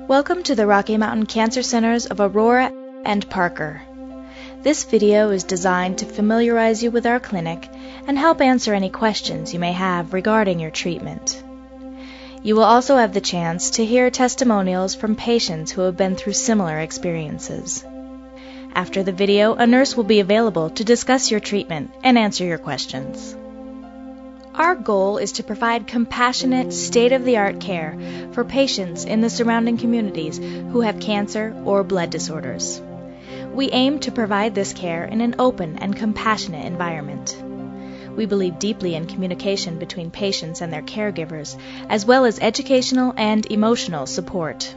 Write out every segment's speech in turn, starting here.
Welcome to the Rocky Mountain Cancer Centers of Aurora and Parker. This video is designed to familiarize you with our clinic and help answer any questions you may have regarding your treatment. You will also have the chance to hear testimonials from patients who have been through similar experiences. After the video, a nurse will be available to discuss your treatment and answer your questions. Our goal is to provide compassionate, state-of-the-art care for patients in the surrounding communities who have cancer or blood disorders. We aim to provide this care in an open and compassionate environment. We believe deeply in communication between patients and their caregivers, as well as educational and emotional support.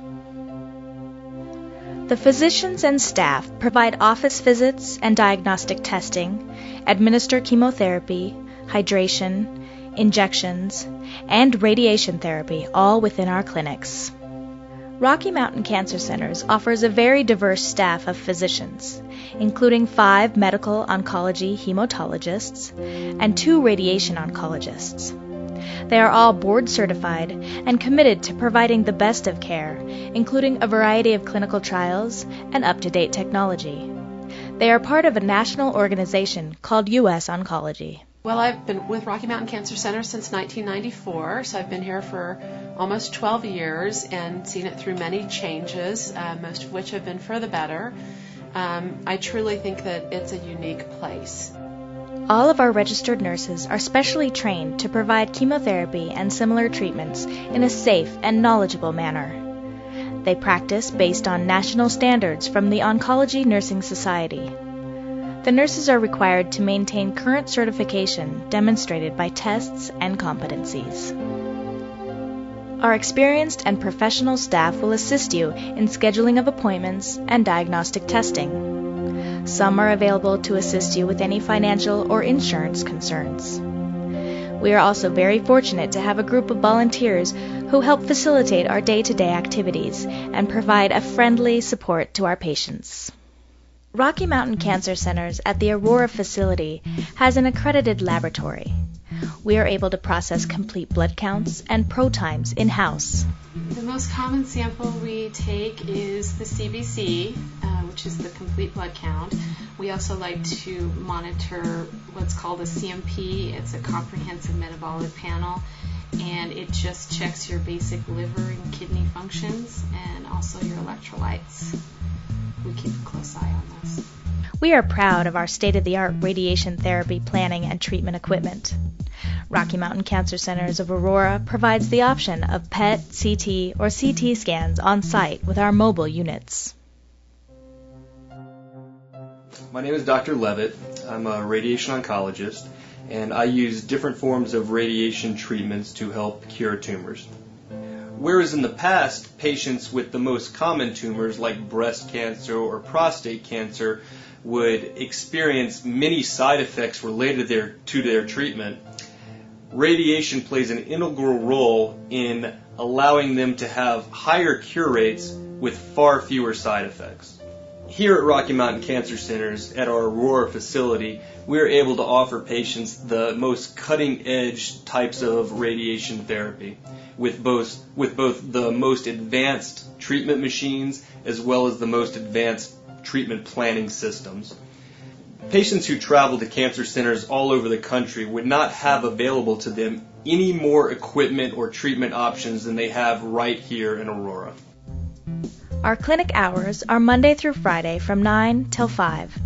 The physicians and staff provide office visits and diagnostic testing, administer chemotherapy, hydration, injections, and radiation therapy, all within our clinics. Rocky Mountain Cancer Centers offers a very diverse staff of physicians, including 5 medical oncology hematologists and 2 radiation oncologists. They are all board certified and committed to providing the best of care, including a variety of clinical trials and up-to-date technology. They are part of a national organization called U.S. Oncology. Well, I've been with Rocky Mountain Cancer Center since 1994, so I've been here for almost 12 years and seen it through many changes, most of which have been for the better. I truly think that it's a unique place. All of our registered nurses are specially trained to provide chemotherapy and similar treatments in a safe and knowledgeable manner. They practice based on national standards from the Oncology Nursing Society. The nurses are required to maintain current certification demonstrated by tests and competencies. Our experienced and professional staff will assist you in scheduling of appointments and diagnostic testing. Some are available to assist you with any financial or insurance concerns. We are also very fortunate to have a group of volunteers who help facilitate our day-to-day activities and provide a friendly support to our patients. Rocky Mountain Cancer Centers at the Aurora facility has an accredited laboratory. We are able to process complete blood counts and protimes in-house. The most common sample we take is the CBC, which is the complete blood count. We also like to monitor what's called a CMP. It's a comprehensive metabolic panel, and it just checks your basic liver and kidney functions and also your electrolytes. We keep a close eye on this. We are proud of our state-of-the-art radiation therapy planning and treatment equipment. Rocky Mountain Cancer Centers of Aurora provides the option of PET, CT, or CT scans on site with our mobile units. My name is Dr. Levitt. I'm a radiation oncologist, and I use different forms of radiation treatments to help cure tumors. Whereas in the past, patients with the most common tumors like breast cancer or prostate cancer would experience many side effects related to their treatment, radiation plays an integral role in allowing them to have higher cure rates with far fewer side effects. Here at Rocky Mountain Cancer Centers at our Aurora facility, we are able to offer patients the most cutting-edge types of radiation therapy with both the most advanced treatment machines as well as the most advanced treatment planning systems. Patients who travel to cancer centers all over the country would not have available to them any more equipment or treatment options than they have right here in Aurora. Our clinic hours are Monday through Friday from 9 till 5.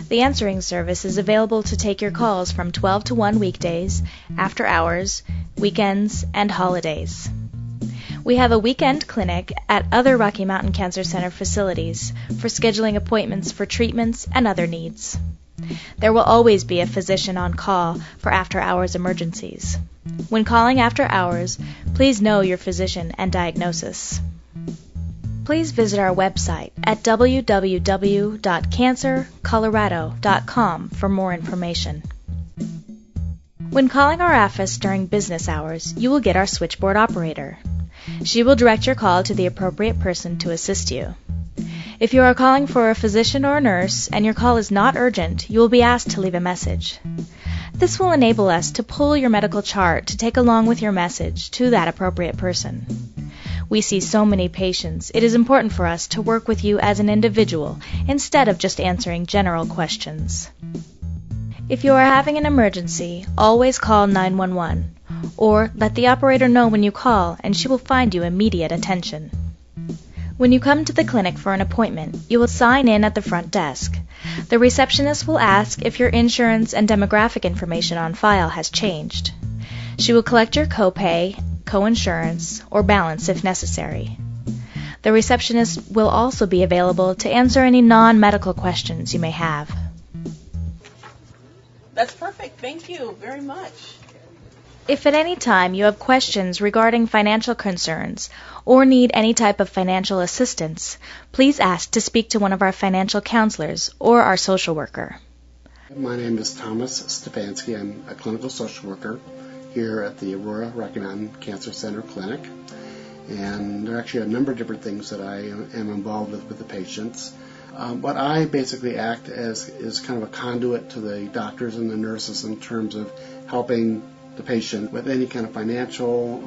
The answering service is available to take your calls from 12 to 1 weekdays, after hours, weekends, and holidays. We have a weekend clinic at other Rocky Mountain Cancer Center facilities for scheduling appointments for treatments and other needs. There will always be a physician on call for after-hours emergencies. When calling after hours, please know your physician and diagnosis. Please visit our website at www.cancercolorado.com for more information. When calling our office during business hours, you will get our switchboard operator. She will direct your call to the appropriate person to assist you. If you are calling for a physician or a nurse and your call is not urgent, you will be asked to leave a message. This will enable us to pull your medical chart to take along with your message to that appropriate person. We see so many patients, it is important for us to work with you as an individual instead of just answering general questions. If you are having an emergency, always call 911, or let the operator know when you call and she will find you immediate attention. When you come to the clinic for an appointment, you will sign in at the front desk. The receptionist will ask if your insurance and demographic information on file has changed. She will collect your copay, coinsurance, or balance if necessary. The receptionist will also be available to answer any non-medical questions you may have. That's perfect. Thank you very much. If at any time you have questions regarding financial concerns or need any type of financial assistance, please ask to speak to one of our financial counselors or our social worker. My name is Thomas Stefanski. I'm a clinical social worker here at the Aurora Rocky Mountain Cancer Center Clinic. And there are actually a number of different things that I am involved with the patients. What I basically act as is kind of a conduit to the doctors and the nurses in terms of helping the patient with any kind of financial,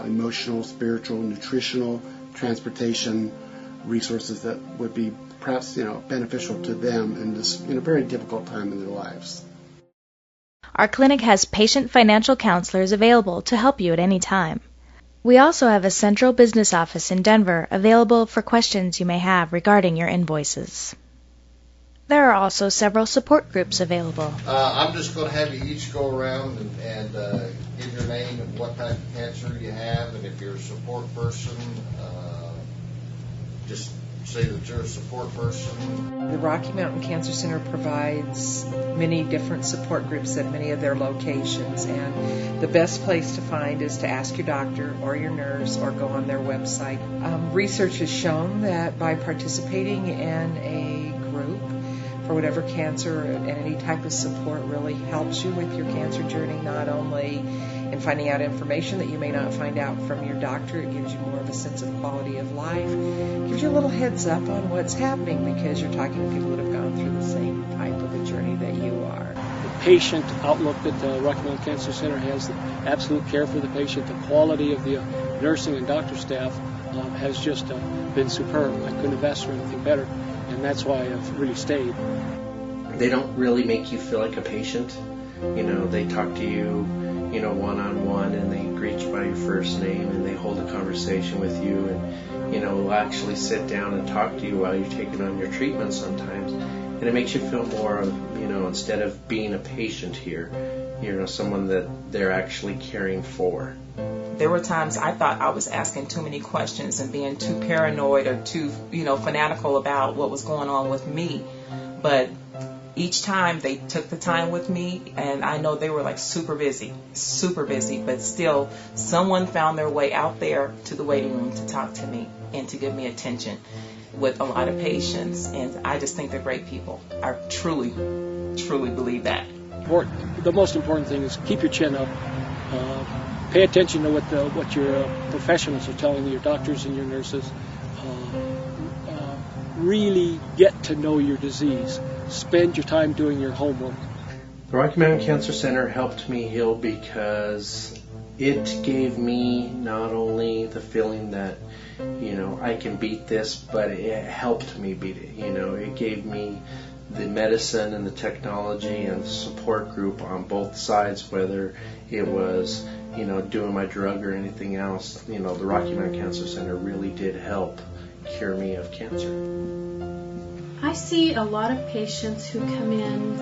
emotional, spiritual, nutritional, transportation resources that would be perhaps beneficial to them in this very difficult time in their lives. Our clinic has patient financial counselors available to help you at any time. We also have a central business office in Denver available for questions you may have regarding your invoices. There are also several support groups available. I'm just going to have you each go around and give your name and what type of cancer you have, and if you're a support person, just say that you're a support person. The Rocky Mountain Cancer Center provides many different support groups at many of their locations, and the best place to find is to ask your doctor or your nurse or go on their website. Research has shown that by participating in a group for whatever cancer and any type of support really helps you with your cancer journey, not only in finding out information that you may not find out from your doctor. It gives you more of a sense of quality of life. It gives you a little heads up on what's happening because you're talking to people that have gone through the same type of a journey that you are. The patient outlook that the Rocky Mountain Cancer Center has, the absolute care for the patient, the quality of the nursing and doctor staff has just been superb. I couldn't have asked for anything better, and that's why I've really stayed. They don't really make you feel like a patient. They talk to you one-on-one, and they greet you by your first name, and they hold a conversation with you, and will actually sit down and talk to you while you're taking on your treatment sometimes, and it makes you feel more of, instead of being a patient here, someone that they're actually caring for. There were times I thought I was asking too many questions and being too paranoid or too, fanatical about what was going on with me, but each time they took the time with me, and I know they were like super busy, but still someone found their way out there to the waiting room to talk to me and to give me attention with a lot of patience. And I just think they're great people. I truly believe that. The most important thing is keep your chin up. Pay attention to what your professionals are telling you, your doctors and your nurses. Really get to know your disease. Spend your time doing your homework. The Rocky Mountain Cancer Center helped me heal because it gave me not only the feeling that, I can beat this, but it helped me beat it. It gave me the medicine and the technology and the support group on both sides, whether it was, doing my drug or anything else. The Rocky Mountain Cancer Center really did help cure me of cancer. I see a lot of patients who come in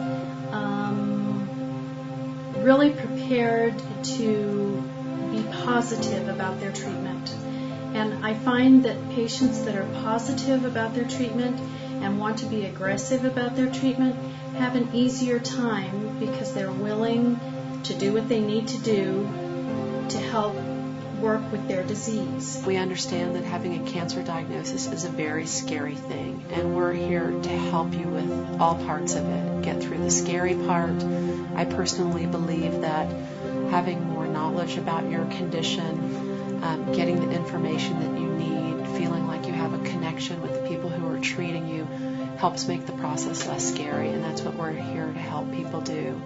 really prepared to be positive about their treatment. And I find that patients that are positive about their treatment and want to be aggressive about their treatment have an easier time because they're willing to do what they need to do to help work with their disease. We understand that having a cancer diagnosis is a very scary thing, and we're here to help you with all parts of it. Get through the scary part. I personally believe that having more knowledge about your condition, getting the information that you need, feeling like you have a connection with the people who are treating you helps make the process less scary, and that's what we're here to help people do.